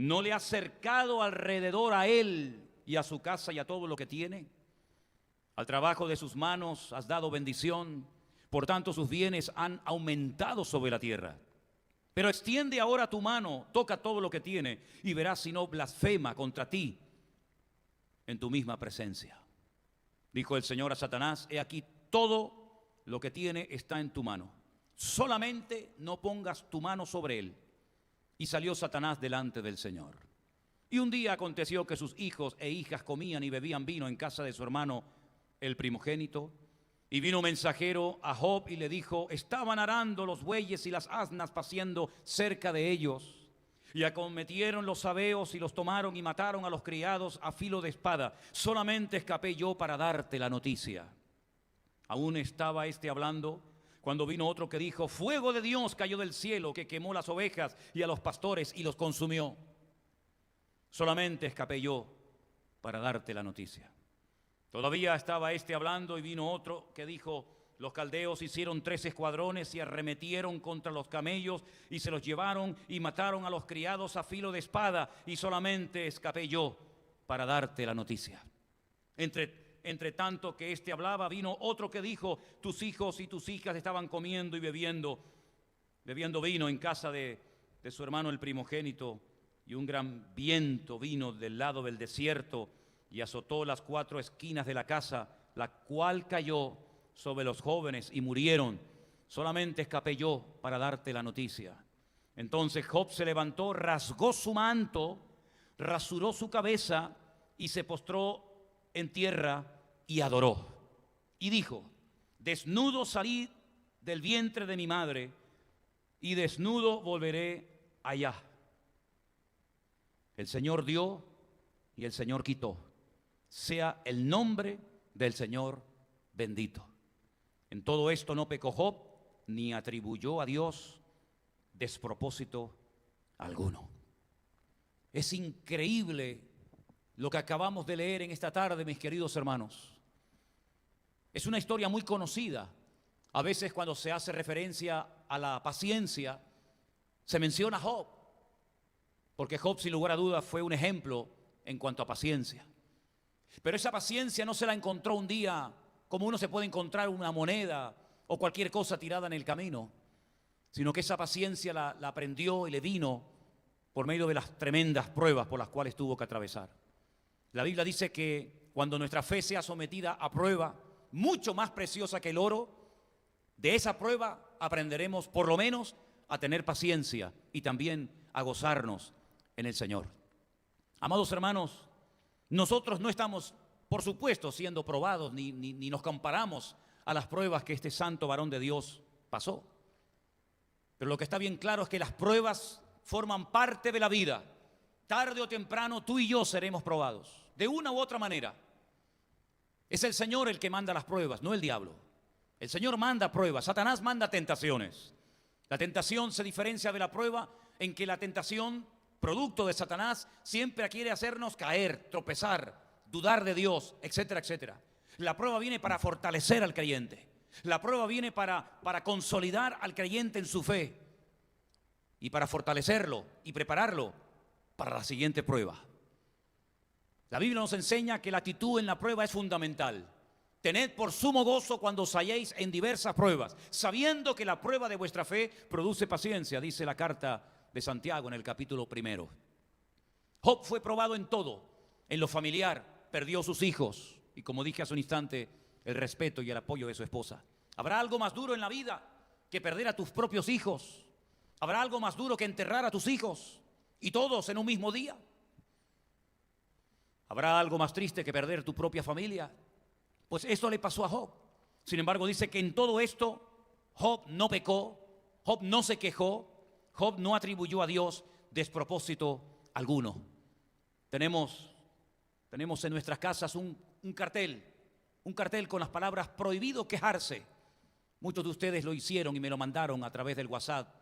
¿No le has cercado alrededor a él y a su casa y a todo lo que tiene? Al trabajo de sus manos has dado bendición, por tanto sus bienes han aumentado sobre la tierra. Pero extiende ahora tu mano, toca todo lo que tiene y verás si no blasfema contra ti en tu misma presencia. Dijo el Señor a Satanás: he aquí, todo lo que tiene está en tu mano, solamente no pongas tu mano sobre él. Y salió Satanás delante del Señor. Y un día aconteció que sus hijos e hijas comían y bebían vino en casa de su hermano el primogénito. Y vino mensajero a Job y le dijo: estaban arando los bueyes y las asnas paciendo cerca de ellos, y acometieron los sabeos y los tomaron y mataron a los criados a filo de espada. Solamente escapé yo para darte la noticia. Aún estaba hablando cuando vino otro que dijo: fuego de Dios cayó del cielo, que quemó las ovejas y a los pastores y los consumió. Solamente escapé yo para darte la noticia. Todavía estaba hablando y vino otro que dijo: los caldeos hicieron 3 escuadrones y arremetieron contra los camellos y se los llevaron y mataron a los criados a filo de espada, y solamente escapé yo para darte la noticia. Entre tanto que hablaba, vino otro que dijo: tus hijos y tus hijas estaban comiendo y bebiendo vino en casa de su hermano el primogénito, y un gran viento vino del lado del desierto y azotó las 4 esquinas de la casa, la cual cayó sobre los jóvenes y murieron. Solamente escapé yo para darte la noticia. Entonces Job se levantó, rasgó su manto, rasuró su cabeza y se postró en tierra y adoró. Y dijo: desnudo salí del vientre de mi madre, y desnudo volveré allá. El Señor dio y el Señor quitó. Sea el nombre del Señor bendito. En todo esto no pecó Job, ni atribuyó a Dios despropósito alguno. Es increíble lo que acabamos de leer en esta tarde, mis queridos hermanos. Es una historia muy conocida. A veces cuando se hace referencia a la paciencia, se menciona a Job, porque Job, sin lugar a dudas, fue un ejemplo en cuanto a paciencia. Pero esa paciencia no se la encontró un día como uno se puede encontrar una moneda o cualquier cosa tirada en el camino, sino que esa paciencia la aprendió y le vino por medio de las tremendas pruebas por las cuales tuvo que atravesar. La Biblia dice que cuando nuestra fe sea sometida a prueba, mucho más preciosa que el oro, de esa prueba aprenderemos por lo menos a tener paciencia y también a gozarnos en el Señor. Amados hermanos, nosotros no estamos, por supuesto, siendo probados ni nos comparamos a las pruebas que este santo varón de Dios pasó. Pero lo que está bien claro es que las pruebas forman parte de la vida. Tarde o temprano tú y yo seremos probados, de una u otra manera. Es el Señor el que manda las pruebas, no el diablo. El Señor manda pruebas, Satanás manda tentaciones. La tentación se diferencia de la prueba en que la tentación, producto de Satanás, siempre quiere hacernos caer, tropezar, dudar de Dios, etcétera, etcétera. La prueba viene para fortalecer al creyente. La prueba viene para consolidar al creyente en su fe y para fortalecerlo y prepararlo para la siguiente prueba. La Biblia nos enseña que la actitud en la prueba es fundamental. Tened por sumo gozo cuando os halléis en diversas pruebas, sabiendo que la prueba de vuestra fe produce paciencia, dice la carta de Santiago en el capítulo 1. Job fue probado en todo, en lo familiar, perdió sus hijos y, como dije hace un instante, el respeto y el apoyo de su esposa. ¿Habrá algo más duro en la vida que perder a tus propios hijos? ¿Habrá algo más duro que enterrar a tus hijos y todos en un mismo día? ¿Habrá algo más triste que perder tu propia familia? Pues esto le pasó a Job. Sin embargo, dice que en todo esto Job no pecó, Job no se quejó, Job no atribuyó a Dios despropósito alguno. Tenemos en nuestras casas un cartel con las palabras prohibido quejarse. Muchos de ustedes lo hicieron y me lo mandaron a través del WhatsApp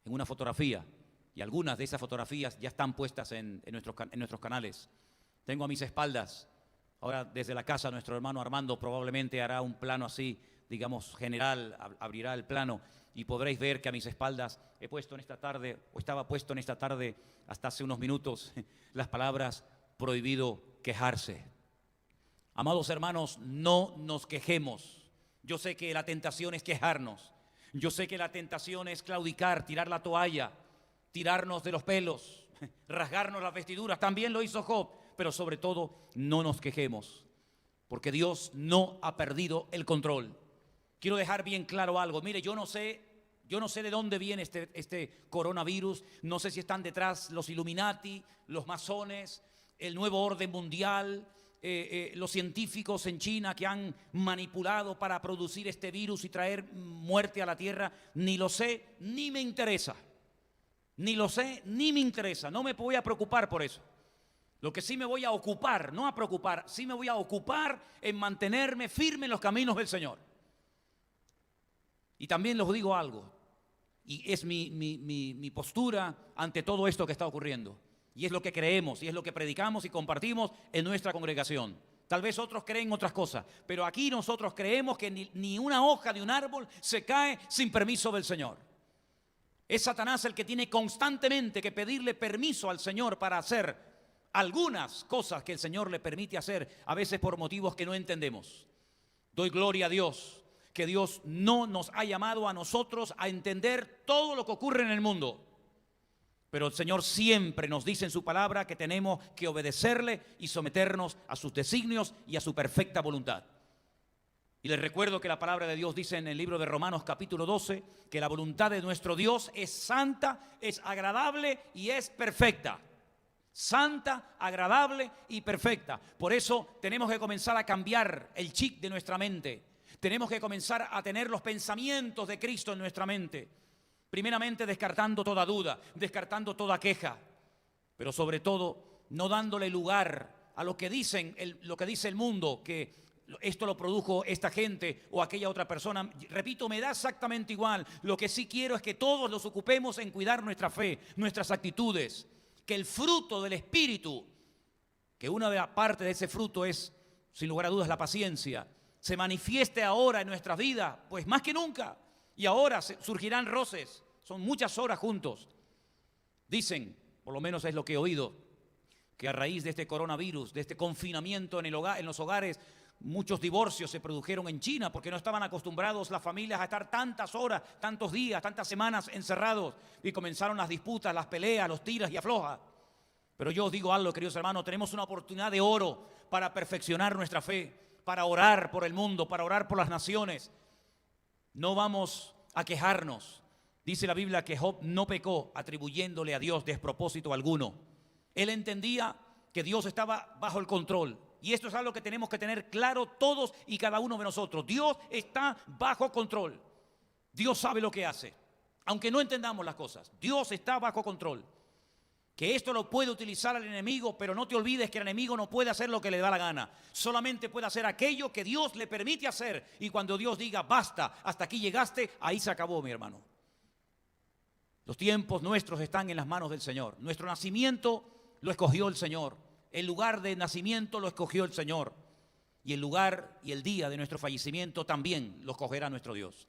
en una fotografía, y algunas de esas fotografías ya están puestas en nuestros canales. Tengo a mis espaldas, ahora desde la casa, nuestro hermano Armando probablemente hará un plano así digamos, general, abrirá el plano y podréis ver que a mis espaldas he puesto en esta tarde, o estaba puesto en esta tarde hasta hace unos minutos, las palabras prohibido quejarse. Amados hermanos, no nos quejemos. Yo sé que la tentación es quejarnos. Yo sé que la tentación es claudicar, tirar la toalla, tirarnos de los pelos, rasgarnos las vestiduras. También lo hizo Job, pero sobre todo no nos quejemos, porque Dios no ha perdido el control. Quiero dejar bien claro algo. Mire, yo no sé de dónde viene este coronavirus. No sé si están detrás los Illuminati, los masones, el nuevo orden mundial, los científicos en China que han manipulado para producir este virus y traer muerte a la tierra. Ni lo sé, ni me interesa. Ni lo sé, ni me interesa. No me voy a preocupar por eso. Lo que sí me voy a ocupar, no a preocupar, sí me voy a ocupar en mantenerme firme en los caminos del Señor. Y también les digo algo, y es mi postura ante todo esto que está ocurriendo. Y es lo que creemos, y es lo que predicamos y compartimos en nuestra congregación. Tal vez otros creen otras cosas, pero aquí nosotros creemos que ni una hoja de un árbol se cae sin permiso del Señor. Es Satanás el que tiene constantemente que pedirle permiso al Señor para hacer algunas cosas que el Señor le permite hacer, a veces por motivos que no entendemos. Doy gloria a Dios, que Dios no nos ha llamado a nosotros a entender todo lo que ocurre en el mundo. Pero el Señor siempre nos dice en su palabra que tenemos que obedecerle y someternos a sus designios y a su perfecta voluntad. Y les recuerdo que la palabra de Dios dice en el libro de Romanos capítulo 12 que la voluntad de nuestro Dios es santa, es agradable y es perfecta. Santa, agradable y perfecta. Por eso tenemos que comenzar a cambiar el chip de nuestra mente. Tenemos que comenzar a tener los pensamientos de Cristo en nuestra mente. Primeramente descartando toda duda, descartando toda queja, pero sobre todo no dándole lugar a lo que dice el mundo, que esto lo produjo esta gente o aquella otra persona. Repito, me da exactamente igual. Lo que sí quiero es que todos nos ocupemos en cuidar nuestra fe, nuestras actitudes, que el fruto del Espíritu, que una de las partes de ese fruto es, sin lugar a dudas, la paciencia, se manifieste ahora en nuestras vidas, pues más que nunca. Y ahora surgirán roces, son muchas horas juntos. Dicen, por lo menos es lo que he oído, que a raíz de este coronavirus, de este confinamiento en los hogares, muchos divorcios se produjeron en China porque no estaban acostumbrados las familias a estar tantas horas, tantos días, tantas semanas encerrados, y comenzaron las disputas, las peleas, los tiras y aflojas. Pero yo os digo algo, queridos hermanos, tenemos una oportunidad de oro para perfeccionar nuestra fe, para orar por el mundo, para orar por las naciones. No vamos a quejarnos. Dice la Biblia que Job no pecó atribuyéndole a Dios despropósito alguno. Él entendía que Dios estaba bajo el control. Y esto es algo que tenemos que tener claro todos y cada uno de nosotros. Dios está bajo control. Dios sabe lo que hace. Aunque no entendamos las cosas, Dios está bajo control. Que esto lo puede utilizar el enemigo, pero no te olvides que el enemigo no puede hacer lo que le da la gana. Solamente puede hacer aquello que Dios le permite hacer. Y cuando Dios diga, basta, hasta aquí llegaste, ahí se acabó, mi hermano. Los tiempos nuestros están en las manos del Señor. Nuestro nacimiento lo escogió el Señor. El lugar de nacimiento lo escogió el Señor. Y el lugar y el día de nuestro fallecimiento también lo escogerá nuestro Dios.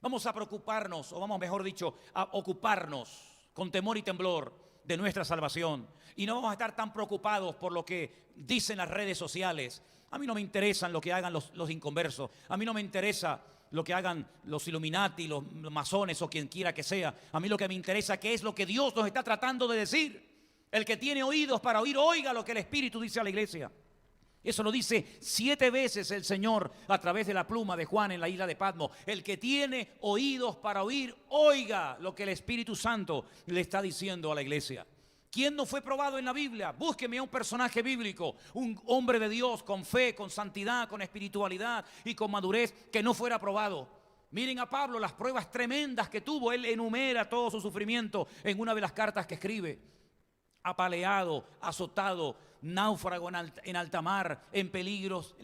Vamos a preocuparnos, o vamos, mejor dicho, a ocuparnos con temor y temblor de nuestra salvación, y no vamos a estar tan preocupados por lo que dicen las redes sociales. A mí no me interesan lo que hagan los inconversos, a mí no me interesa lo que hagan los Illuminati, los masones o quien quiera que sea. A mí lo que me interesa qué es lo que Dios nos está tratando de decir. El que tiene oídos para oír, oiga lo que el Espíritu dice a la iglesia. Eso lo dice 7 veces el Señor a través de la pluma de Juan en la isla de Patmos. El que tiene oídos para oír, oiga lo que el Espíritu Santo le está diciendo a la iglesia. ¿Quién no fue probado en la Biblia? Búsqueme a un personaje bíblico, un hombre de Dios con fe, con santidad, con espiritualidad y con madurez que no fuera probado. Miren a Pablo, las pruebas tremendas que tuvo. Él enumera todo su sufrimiento en una de las cartas que escribe. Apaleado, azotado, náufrago en alta mar, en peligros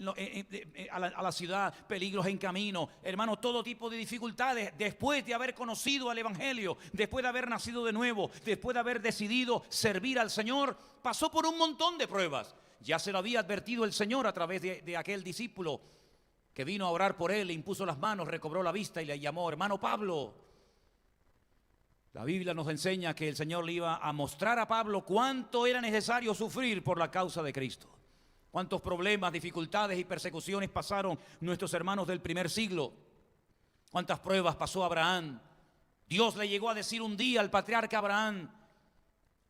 a la ciudad, peligros en camino, hermano, todo tipo de dificultades. Después de haber conocido al Evangelio, después de haber nacido de nuevo, después de haber decidido servir al Señor, pasó por un montón de pruebas. Ya se lo había advertido el Señor a través de aquel discípulo que vino a orar por él, le impuso las manos, recobró la vista y le llamó hermano Pablo. La Biblia nos enseña que el Señor le iba a mostrar a Pablo cuánto era necesario sufrir por la causa de Cristo. Cuántos problemas, dificultades y persecuciones pasaron nuestros hermanos del primer siglo. Cuántas pruebas pasó Abraham. Dios le llegó a decir un día al patriarca Abraham: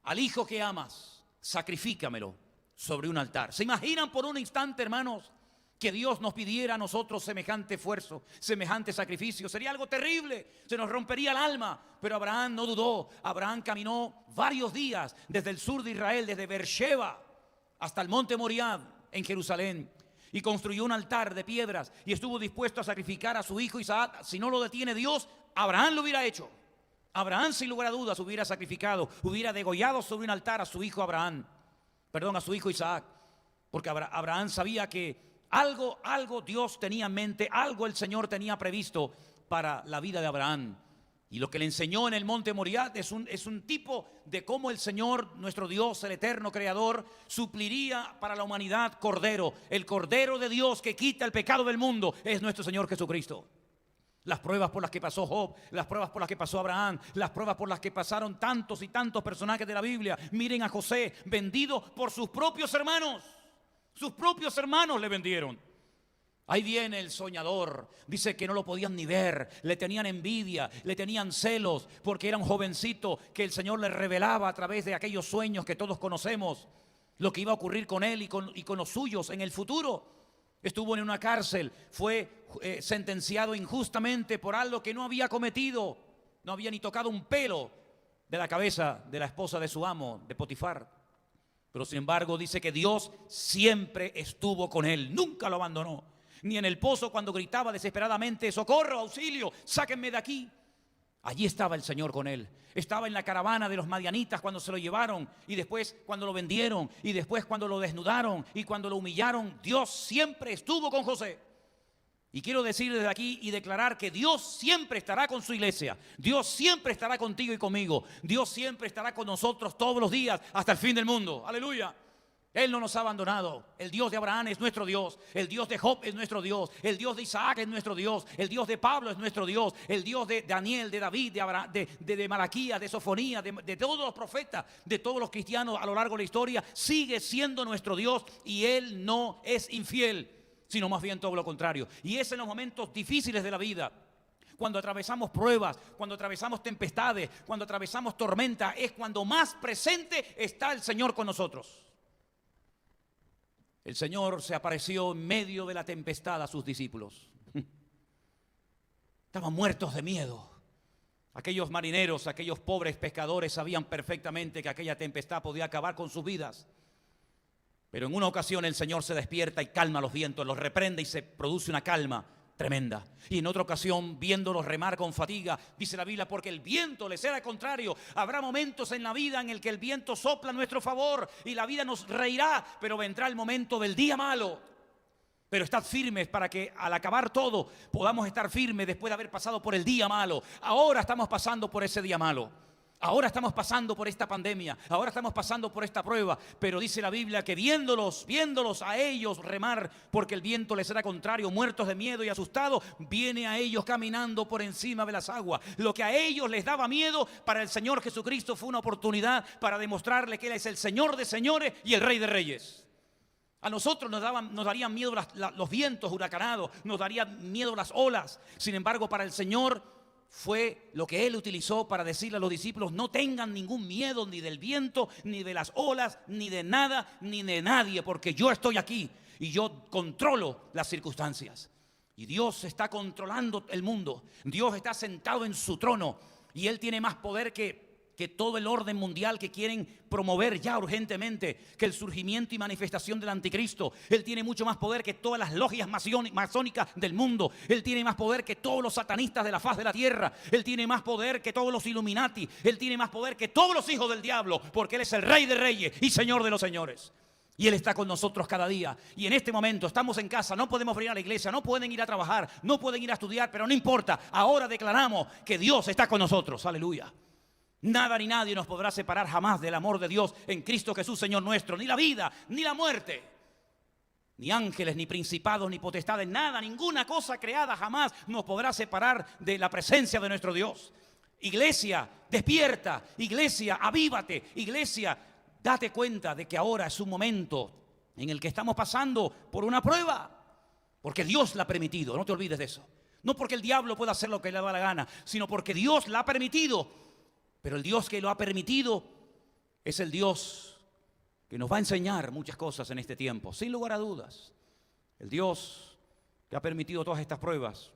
al hijo que amas, sacrifícamelo sobre un altar. ¿Se imaginan por un instante, hermanos, que Dios nos pidiera a nosotros semejante esfuerzo, semejante sacrificio? Sería algo terrible, se nos rompería el alma. Pero Abraham no dudó. Abraham caminó varios días desde el sur de Israel, desde Beersheba hasta el monte Moriah en Jerusalén, y construyó un altar de piedras y estuvo dispuesto a sacrificar a su hijo Isaac. Si no lo detiene Dios, Abraham lo hubiera hecho. Abraham, sin lugar a dudas, hubiera sacrificado, hubiera degollado sobre un altar a su hijo a su hijo Isaac, porque Abraham sabía que algo Dios tenía en mente, algo el Señor tenía previsto para la vida de Abraham. Y lo que le enseñó en el monte Moriah es un tipo de cómo el Señor, nuestro Dios, el eterno creador, supliría para la humanidad Cordero. El Cordero de Dios que quita el pecado del mundo es nuestro Señor Jesucristo. Las pruebas por las que pasó Job, las pruebas por las que pasó Abraham, las pruebas por las que pasaron tantos y tantos personajes de la Biblia. Miren a José, vendido por sus propios hermanos. Sus propios hermanos le vendieron. Ahí viene el soñador, dice que no lo podían ni ver, le tenían envidia, le tenían celos, porque era un jovencito que el Señor le revelaba a través de aquellos sueños que todos conocemos, lo que iba a ocurrir con él y con los suyos en el futuro. Estuvo en una cárcel, fue sentenciado injustamente por algo que no había cometido, no había ni tocado un pelo de la cabeza de la esposa de su amo, de Potifar. Pero sin embargo dice que Dios siempre estuvo con él, nunca lo abandonó. Ni en el pozo cuando gritaba desesperadamente: socorro, auxilio, sáquenme de aquí. Allí estaba el Señor con él. Estaba en la caravana de los madianitas cuando se lo llevaron, y después cuando lo vendieron, y después cuando lo desnudaron y cuando lo humillaron. Dios siempre estuvo con José. Y quiero decir desde aquí y declarar que Dios siempre estará con su iglesia. Dios siempre estará contigo y conmigo. Dios siempre estará con nosotros todos los días hasta el fin del mundo. Aleluya. Él no nos ha abandonado. El Dios de Abraham es nuestro Dios. El Dios de Job es nuestro Dios. El Dios de Isaac es nuestro Dios. El Dios de Pablo es nuestro Dios. El Dios de Daniel, de David, de Abraham, de Malaquías, de Sofonía, de todos los profetas, de todos los cristianos a lo largo de la historia, sigue siendo nuestro Dios, y Él no es infiel, sino más bien todo lo contrario. Y es en los momentos difíciles de la vida, cuando atravesamos pruebas, cuando atravesamos tempestades, cuando atravesamos tormenta, es cuando más presente está el Señor con nosotros. El Señor se apareció en medio de la tempestad a sus discípulos. Estaban muertos de miedo. Aquellos marineros, aquellos pobres pescadores sabían perfectamente que aquella tempestad podía acabar con sus vidas. Pero en una ocasión el Señor se despierta y calma los vientos, los reprende y se produce una calma tremenda. Y en otra ocasión, viéndolos remar con fatiga, dice la Biblia, porque el viento les era contrario. Habrá momentos en la vida en el que el viento sopla a nuestro favor y la vida nos reirá, pero vendrá el momento del día malo. Pero estad firmes para que al acabar todo podamos estar firmes después de haber pasado por el día malo. Ahora estamos pasando por ese día malo. Ahora estamos pasando por esta pandemia, ahora estamos pasando por esta prueba, pero dice la Biblia que viéndolos a ellos remar, porque el viento les era contrario, muertos de miedo y asustados, viene a ellos caminando por encima de las aguas. Lo que a ellos les daba miedo, para el Señor Jesucristo fue una oportunidad para demostrarle que Él es el Señor de señores y el Rey de reyes. A nosotros nos darían miedo los vientos huracanados, nos darían miedo las olas. Sin embargo, para el Señor fue lo que Él utilizó para decirle a los discípulos: no tengan ningún miedo ni del viento, ni de las olas, ni de nada, ni de nadie, porque yo estoy aquí y yo controlo las circunstancias. Y Dios está controlando el mundo. Dios está sentado en su trono y Él tiene más poder que todo el orden mundial que quieren promover ya urgentemente, que el surgimiento y manifestación del anticristo. Él tiene mucho más poder que todas las logias masónicas del mundo. Él tiene más poder que todos los satanistas de la faz de la tierra. Él tiene más poder que todos los Illuminati. Él tiene más poder que todos los hijos del diablo, porque Él es el Rey de reyes y Señor de los señores. Y Él está con nosotros cada día. Y en este momento estamos en casa, no podemos venir a la iglesia, no pueden ir a trabajar, no pueden ir a estudiar, pero no importa. Ahora declaramos que Dios está con nosotros. Aleluya. Nada ni nadie nos podrá separar jamás del amor de Dios en Cristo Jesús, Señor nuestro. Ni la vida, ni la muerte, Ni ángeles, ni principados, ni potestades, nada, ninguna cosa creada jamás nos podrá separar de la presencia de nuestro Dios. Iglesia, despierta. Iglesia, avívate. Iglesia, date cuenta de que ahora es un momento en el que estamos pasando por una prueba. Porque Dios la ha permitido, no te olvides de eso. No porque el diablo pueda hacer lo que le da la gana, sino porque Dios la ha permitido. Pero el Dios que lo ha permitido es el Dios que nos va a enseñar muchas cosas en este tiempo, sin lugar a dudas. El Dios que ha permitido todas estas pruebas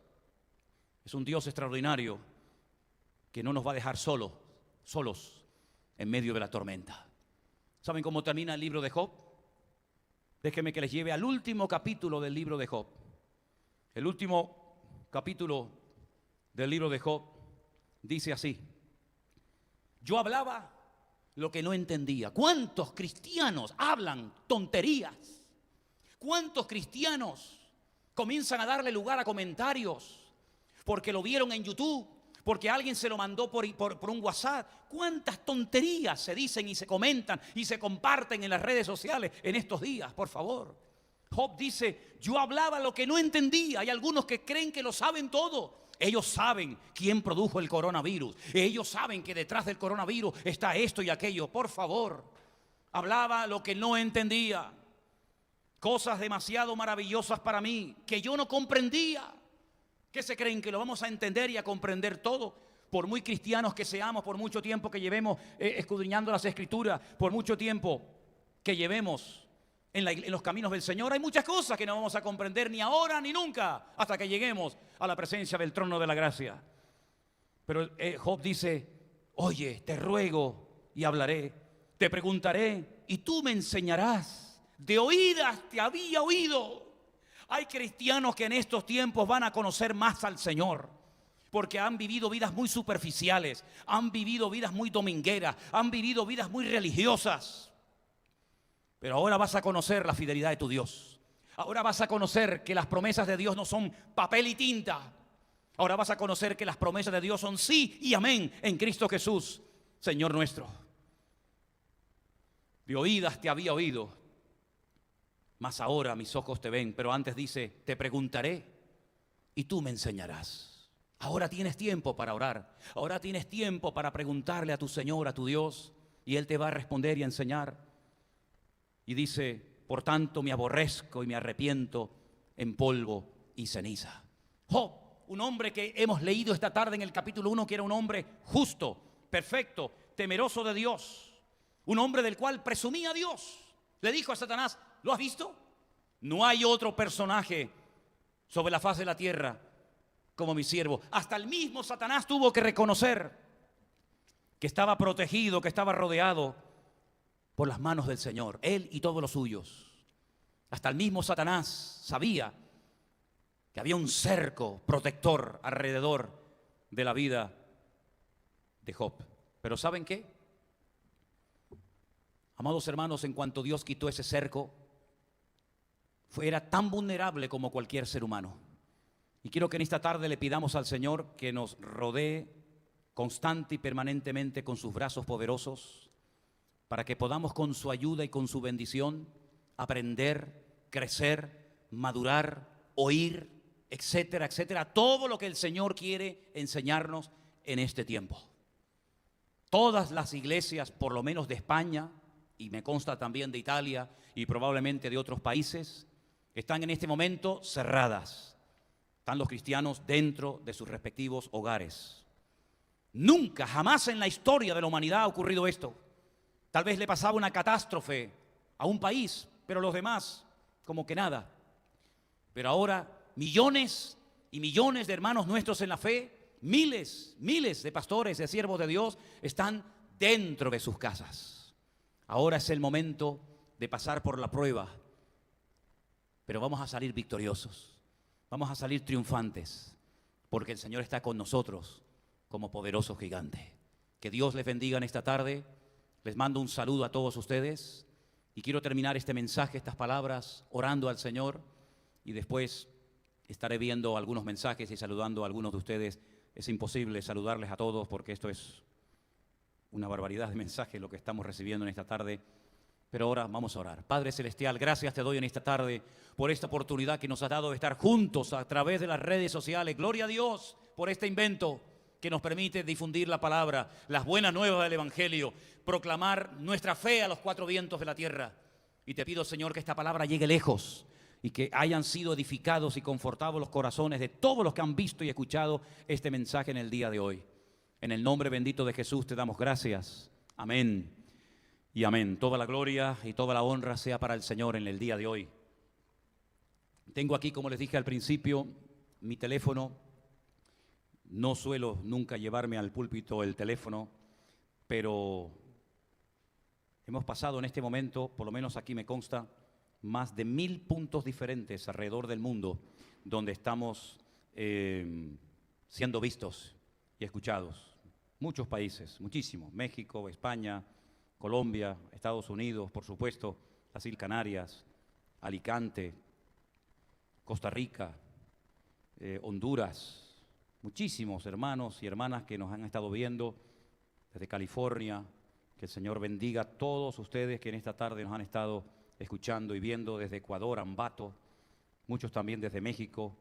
es un Dios extraordinario que no nos va a dejar solos en medio de la tormenta. ¿Saben cómo termina el libro de Job? Déjenme que les lleve al último capítulo del libro de Job. El último capítulo del libro de Job dice así: yo hablaba lo que no entendía. ¿Cuántos cristianos hablan tonterías? ¿Cuántos cristianos comienzan a darle lugar a comentarios porque lo vieron en YouTube, porque alguien se lo mandó por un WhatsApp? ¿Cuántas tonterías se dicen y se comentan y se comparten en las redes sociales en estos días? Por favor. Job dice: yo hablaba lo que no entendía. Hay algunos que creen que lo saben todo. Ellos saben quién produjo el coronavirus. Ellos saben que detrás del coronavirus está esto y aquello. Por favor. Hablaba lo que no entendía. Cosas demasiado maravillosas para mí que yo no comprendía. ¿Qué se creen? ¿Que lo vamos a entender y a comprender todo? Por muy cristianos que seamos, por mucho tiempo que llevemos escudriñando las Escrituras, por mucho tiempo que llevemos en los caminos del Señor, hay muchas cosas que no vamos a comprender ni ahora ni nunca, hasta que lleguemos a la presencia del trono de la gracia. Pero Job dice: oye, te ruego y hablaré, te preguntaré y tú me enseñarás. De oídas te había oído. Hay cristianos que en estos tiempos van a conocer más al Señor, porque han vivido vidas muy superficiales, han vivido vidas muy domingueras, han vivido vidas muy religiosas. Pero ahora vas a conocer la fidelidad de tu Dios. Ahora vas a conocer que las promesas de Dios no son papel y tinta. Ahora vas a conocer que las promesas de Dios son sí y amén en Cristo Jesús, Señor nuestro. De oídas te había oído, mas ahora mis ojos te ven. Pero antes dice: te preguntaré y tú me enseñarás. Ahora tienes tiempo para orar. Ahora tienes tiempo para preguntarle a tu Señor, a tu Dios, y Él te va a responder y a enseñar. Y dice: por tanto me aborrezco y me arrepiento en polvo y ceniza. Job, un hombre que hemos leído esta tarde en el capítulo 1, que era un hombre justo, perfecto, temeroso de Dios. Un hombre del cual presumía Dios. Le dijo a Satanás: ¿lo has visto? No hay otro personaje sobre la faz de la tierra como mi siervo. Hasta el mismo Satanás tuvo que reconocer que estaba protegido, que estaba rodeado por las manos del Señor, él y todos los suyos. Hasta el mismo Satanás sabía que había un cerco protector alrededor de la vida de Job. Pero ¿saben qué? Amados hermanos, en cuanto Dios quitó ese cerco, era tan vulnerable como cualquier ser humano. Y quiero que en esta tarde le pidamos al Señor que nos rodee constante y permanentemente con sus brazos poderosos, para que podamos con su ayuda y con su bendición aprender, crecer, madurar, oír, etcétera, etcétera. Todo lo que el Señor quiere enseñarnos en este tiempo. Todas las iglesias, por lo menos de España, y me consta también de Italia y probablemente de otros países, están en este momento cerradas. Están los cristianos dentro de sus respectivos hogares. Nunca, jamás en la historia de la humanidad ha ocurrido esto. Tal vez le pasaba una catástrofe a un país, pero los demás, como que nada. Pero ahora, millones y millones de hermanos nuestros en la fe, miles de pastores, de siervos de Dios, están dentro de sus casas. Ahora es el momento de pasar por la prueba, pero vamos a salir victoriosos, vamos a salir triunfantes, porque el Señor está con nosotros como poderoso gigante. Que Dios les bendiga en esta tarde. Les mando un saludo a todos ustedes y quiero terminar este mensaje, estas palabras, orando al Señor, y después estaré viendo algunos mensajes y saludando a algunos de ustedes. Es imposible saludarles a todos porque esto es una barbaridad de mensajes lo que estamos recibiendo en esta tarde, Pero ahora vamos a orar. Padre Celestial, gracias te doy en esta tarde por esta oportunidad que nos has dado de estar juntos a través de las redes sociales. Gloria a Dios por este invento que nos permite difundir la palabra, las buenas nuevas del Evangelio, proclamar nuestra fe a los cuatro vientos de la tierra. Y te pido, Señor, que esta palabra llegue lejos y que hayan sido edificados y confortados los corazones de todos los que han visto y escuchado este mensaje en el día de hoy. En el nombre bendito de Jesús te damos gracias. Amén y amén. Toda la gloria y toda la honra sea para el Señor en el día de hoy. Tengo aquí, como les dije al principio, mi teléfono. No suelo nunca llevarme al púlpito el teléfono, pero hemos pasado en este momento, por lo menos aquí me consta, más de 1000 puntos diferentes alrededor del mundo donde estamos siendo vistos y escuchados. Muchos países, muchísimos. México, España, Colombia, Estados Unidos, por supuesto, las Islas Canarias, Alicante, Costa Rica, Honduras. Muchísimos hermanos y hermanas que nos han estado viendo desde California. Que el Señor bendiga a todos ustedes que en esta tarde nos han estado escuchando y viendo desde Ecuador, Ambato, muchos también desde México.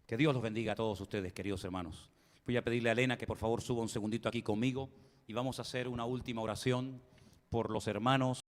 Que Dios los bendiga a todos ustedes, queridos hermanos. Voy a pedirle a Elena que por favor suba un segundito aquí conmigo y vamos a hacer una última oración por los hermanos